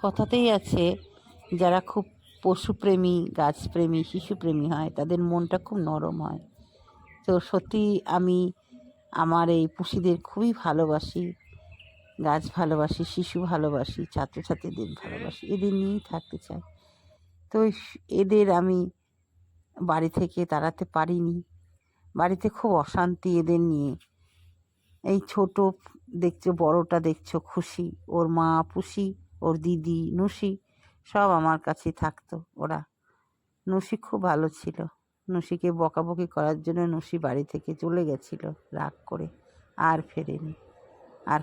কথাতেই আছে, যারা খুব পশুপ্রেমী, গাছপ্রেমী, শিশুপ্রেমী হয় তাদের মনটা খুব নরম হয়। তো সত্যি আমি আমার এই পুষিদের খুবই ভালোবাসি, গাছ ভালোবাসি, শিশু ভালোবাসি, ছাত্রছাত্রীদের ভালোবাসি, এদের নিয়েই থাকতে চাই। তো এদের আমি বাড়ি থেকে তাড়াতে পারিনি। বাড়িতে খুব অশান্তি এদের নিয়ে। এই ছোট দেখছো, বড়টা দেখছো খুশি, ওর মা পুষি, ওর দিদি নুসি সব আমার কাছেই থাকতো। ওরা নুসি খুব ভালো ছিল। নুসিকে বকাবকি করার জন্য নুসি বাড়ি থেকে চলে গেছিল রাগ করে, আর ফেরেনি। আর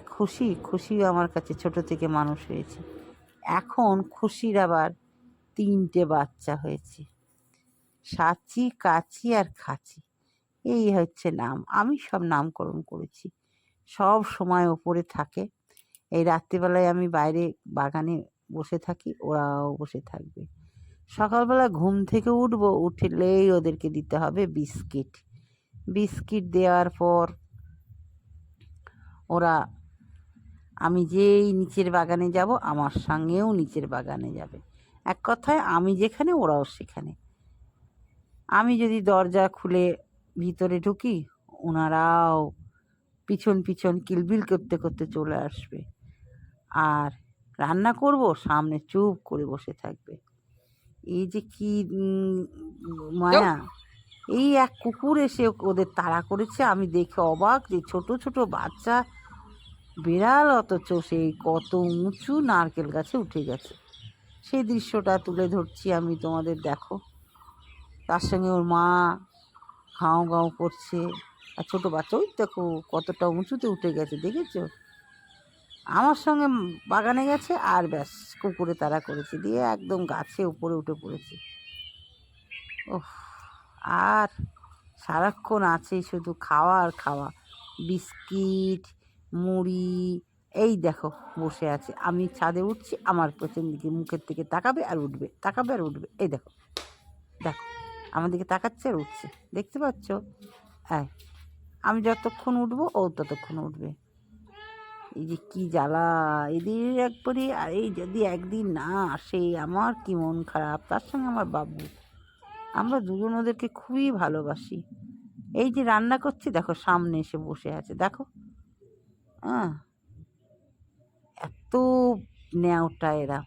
খুশিও আমার কাছে ছোট থেকে মানুষ হয়েছে। এখন খুশির আবার 3টে বাচ্চা হয়েছে, সাচি, কাচি আর খাচি। এই হচ্ছে নাম। আমি সব নামকরণ করেছি। সব সময় ওপরে থাকে। এই রাত্রিবেলায় আমি বাইরে বাগানে বসে থাকি, ওরাও বসে থাকবে। সকালবেলা ঘুম থেকে উঠলেই ওদেরকে দিতে হবে বিস্কিট। বিস্কিট দেওয়ার পর ওরা, আমি যেই নিচের বাগানে যাব আমার সঙ্গেও নিচের বাগানে যাবে। এক কথায় আমি যেখানে ওরাও সেখানে। আমি যদি দরজা খুলে ভিতরে ঢুকি, ওনারাও পিছন পিছন কিলবিল করতে করতে চলে আসবে। আর রান্না করব, সামনে চুপ করে বসে থাকবে। এই যে কি মায়া! এই এক কুকুর এসে ওদের তাড়া করেছে। আমি দেখে অবাক যে ছোট ছোট বাচ্চা বিড়াল, অথচ সেই কত উঁচু নারকেল গাছে উঠে গেছে। সেই দৃশ্যটা তুলে ধরছি আমি তোমাদের, দেখো। তার সঙ্গে ওর মা ঘাউ ঘাউ করছে, আর ছোটো বাচ্চা ওই দেখো কতটা উঁচুতে উঠে গেছে, দেখেছো? আমার সঙ্গে বাগানে গেছে আর ব্যাস কুকুরে তাড়া করেছে, দিয়ে একদম গাছে উপরে উঠে পড়েছে। ওহ, আর সারাক্ষণ আছেই শুধু খাওয়া আর খাওয়া, বিস্কিট, মুড়ি। এই দেখো বসে আছে, আমি ছাদে উঠছি, আমার পেছন দিকে মুখের দিকে তাকাবে আর উঠবে, তাকাবে আর উঠবে। এই দেখো, দেখো আমার দিকে তাকাচ্ছে আর উঠছে, দেখতে পাচ্ছ? হ্যাঁ, আমি যতক্ষণ উঠবো ও ততক্ষণ উঠবে। এই যে কি জ্বালা এদের একবারে! আর এই যদি একদিন না আসে আমার কি মন খারাপ। তার সঙ্গে আমার বাবু, আমরা দুজন ওদেরকে খুবই ভালোবাসি। এই যে রান্না করছি, দেখো সামনে এসে বসে আছে, দেখো। হ্যাঁ, এত ন্যাওটা এরা।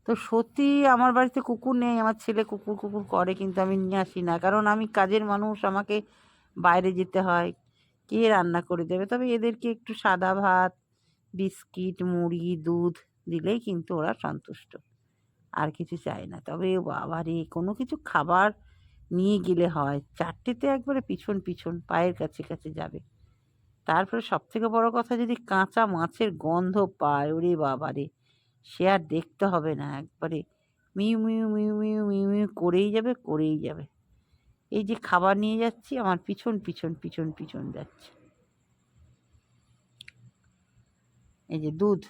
তো সত্যি আমার বাড়িতে কুকুর নেই। আমার ছেলে কুকুর কুকুর করে, কিন্তু আমি নিয়ে আসি না, কারণ আমি কাজের মানুষ, আমাকে বাইরে যেতে হয়, কে রান্না করে দেবে? তবে এদেরকে একটু সাদা ভাত, বিস্কিট, মুড়ি, দুধ দিলেই কিন্তু ওরা সন্তুষ্ট, আর কিছু চায় না। তবে বাবারে, কোনো কিছু খাবার নিয়ে গেলে হয় 4টেতে একবারে পিছন পিছন পায়ের কাছে কাছে যাবে। তারপরে সবথেকে বড় কথা, যদি কাঁচা মাছের গন্ধ পায়, ওরে বাবারে, সে আর দেখতে হবে না, একবারে mu mu mu mu mu mu করেই যাবে, করেই যাবে। এই যে খাবার নিয়ে যাচ্ছি, আমার পিছন পিছন পিছন পিছন যাচ্ছে। এই যে দুধ,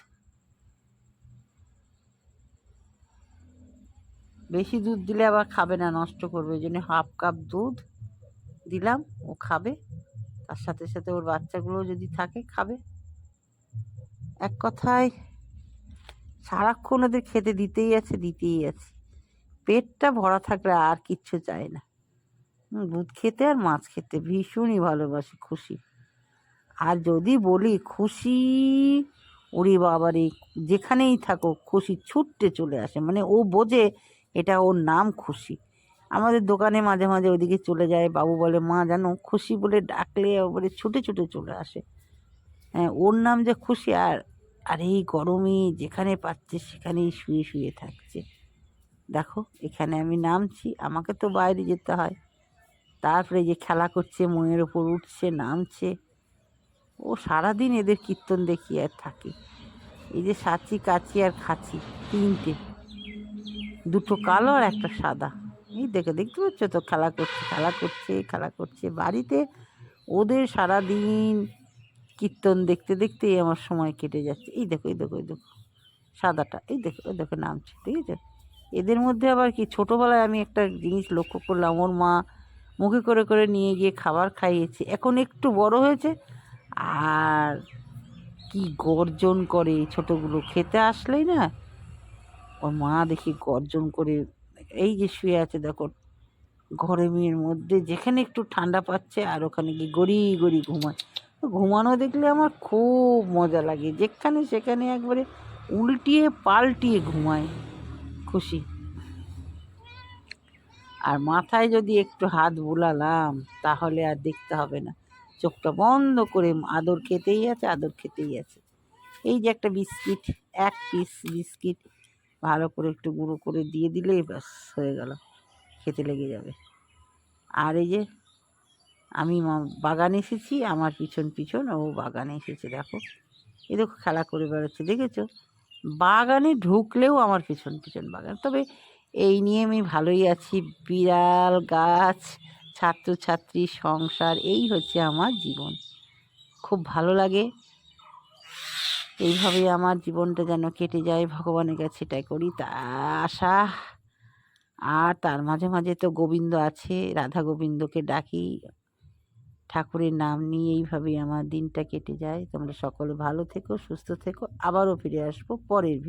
বেশি দুধ দিলে আবার খাবে না, নষ্ট করবে, ওই জন্য 1/2 কাপ দুধ দিলাম, ও খাবে। তার সাথে সাথে ওর বাচ্চাগুলোও যদি থাকে খাবে। এক কথায় সারাক্ষণ ওদের খেতে দিতেই আছে, দিতেই আছে। পেটটা ভরা থাকলে আর কিচ্ছু চায় না। দুধ খেতে আর মাছ খেতে ভীষণই ভালোবাসি খুশি। আর যদি বলি খুশি, ওরে বাবারে, যেখানেই থাকো খুশি ছুটতে চলে আসে। মানে ও বোঝে এটা ওর নাম খুশি। আমাদের দোকানে মাঝে মাঝে ওদিকে চলে যায়। বাবু বলে, মা জানো খুশি বলে ডাকলে ওপরে ছুটে ছুটে চলে আসে। হ্যাঁ, ওর নাম যে খুশি। আর আর এই গরমে যেখানে পাচ্ছে সেখানেই শুয়ে শুয়ে থাকছে। দেখো, এখানে আমি নামছি, আমাকে তো বাইরে যেতে হয়। তারপরে যে খেলা করছে, ময়ের ওপর উঠছে, নামছে। ও সারাদিন এদের কীর্তন দেখিয়ে আর থাকে। এই যে সাচি, কাচি আর খাচি, 3টে, 2টো কালো আর একটা সাদা। এই দেখতে পাচ্ছ তো, খেলা করছে খেলা করছে খেলা করছে। বাড়িতে ওদের সারাদিন কীর্তন দেখতে দেখতেই আমার সময় কেটে যাচ্ছে। এই দেখো, এই দেখো, এই দেখো সাদাটা, এই দেখো, ওই দেখো নামছে, ঠিক আছে? এদের মধ্যে আবার কি, ছোটোবেলায় আমি একটা জিনিস লক্ষ্য করলাম, ওর মা মুখে করে করে নিয়ে গিয়ে খাবার খাইয়েছে। এখন একটু বড় হয়েছে আর কি গর্জন করে ছোটোগুলো, খেতে আসলেই না ওর মা দেখি গর্জন করে এই যে শুয়ে আছে দেখো গরমের মধ্যে, যেখানে একটু ঠান্ডা পাচ্ছে আর ওখানে গিয়ে গড়ি গড়ি ঘুমায়। তো ঘুমানো দেখলে আমার খুব মজা লাগে, যেখানে সেখানে একবারে উল্টিয়ে পাল্টিয়ে ঘুমায়, খুশি। আর মাথায় যদি একটু হাত বুলালাম তাহলে আর দেখতে হবে না, চোখটা বন্ধ করে আদর খেতেই আছে, আদর খেতেই আছে। এই যে একটা বিস্কিট, এক পিস বিস্কিট ভালো করে একটু গুঁড়ো করে দিয়ে দিলেই ব্যাস হয়ে গেল, খেতে লেগে যাবে। আর এই যে আমি বাগানে এসেছি, আমার পিছন পিছন ও বাগানে এসেছে, দেখো এ দেখো খেলা করে বেড়াচ্ছে, দেখেছো? বাগানে ঢুকলেও আমার পিছন পিছন বাগান। তবে এই নিয়ে আমি ভালোই আছি, বিড়াল, গাছ, ছাত্রছাত্রী, সংসার, এই হচ্ছে আমার জীবন। খুব ভালো লাগে, এইভাবেই আমার জীবনটা যেন কেটে যায়, ভগবানের কাছে এটাই করি তা আশা। আর তার মাঝে মাঝে তো গোবিন্দ আছে, রাধা গোবিন্দকে ডাকি, ঠাকুরের নাম নিয়ে এইভাবেই আমার দিনটা কেটে যায়। তোমরা সকলে ভালো থেকো, সুস্থ থেকো, আবারও ফিরে আসবো পরের